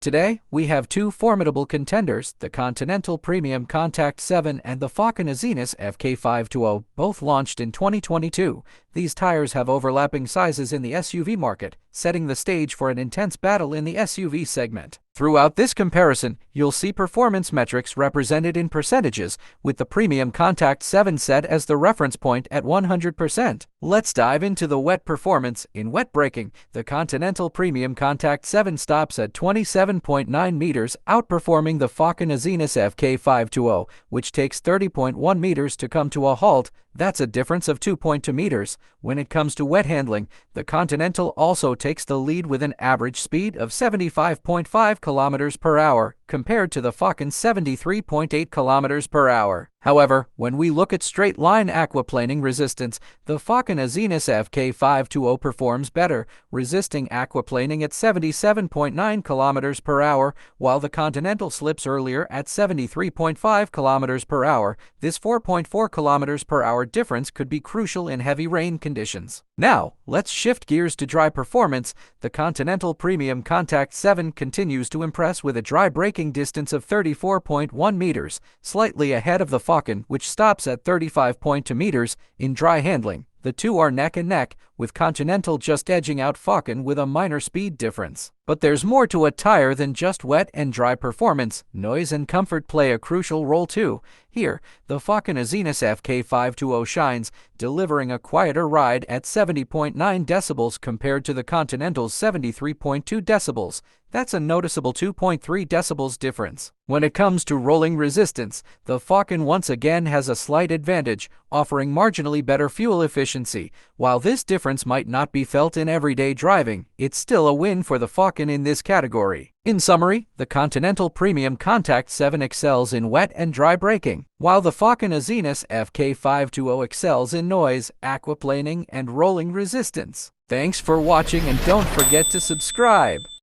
Today, we have two formidable contenders, the Continental PremiumContact 7 and the Falken Azenis FK520, both launched in 2022. These tires have overlapping sizes in the SUV market, setting the stage for an intense battle in the SUV segment. Throughout this comparison, you'll see performance metrics represented in percentages, with the PremiumContact 7 set as the reference point at 100%. Let's dive into the wet performance. In wet braking, the Continental PremiumContact 7 stops at 27.9 meters, outperforming the Falken Azenis FK520, which takes 30.1 meters to come to a halt. That's a difference of 2.2 meters. When it comes to wet handling, the Continental also takes the lead with an average speed of 75.5 kilometers per hour, compared to the Falken's 73.8 kilometers per hour. However, when we look at straight-line aquaplaning resistance, the Falken Azenis FK520 performs better, resisting aquaplaning at 77.9 kilometers per hour, while the Continental slips earlier at 73.5 kilometers per hour. This 4.4 kilometers per hour difference could be crucial in heavy rain conditions. Now, let's shift gears to dry performance. The Continental PremiumContact 7 continues to impress with a dry braking distance of 34.1 meters, slightly ahead of the Falken, which stops at 35.2 meters. In dry handling, the two are neck and neck, with Continental just edging out Falken with a minor speed difference. But there's more to a tire than just wet and dry performance. Noise and comfort play a crucial role too. Here, the Falken Azenis FK520 shines, delivering a quieter ride at 70.9 decibels compared to the Continental's 73.2 decibels. That's a noticeable 2.3 decibels difference. When it comes to rolling resistance, the Falken once again has a slight advantage, offering marginally better fuel efficiency. While this difference might not be felt in everyday driving, it's still a win for the Falken in this category. In summary, the Continental PremiumContact 7 excels in wet and dry braking, while the Falken Azenis FK520 excels in noise, aquaplaning, and rolling resistance. Thanks for watching, and don't forget to subscribe.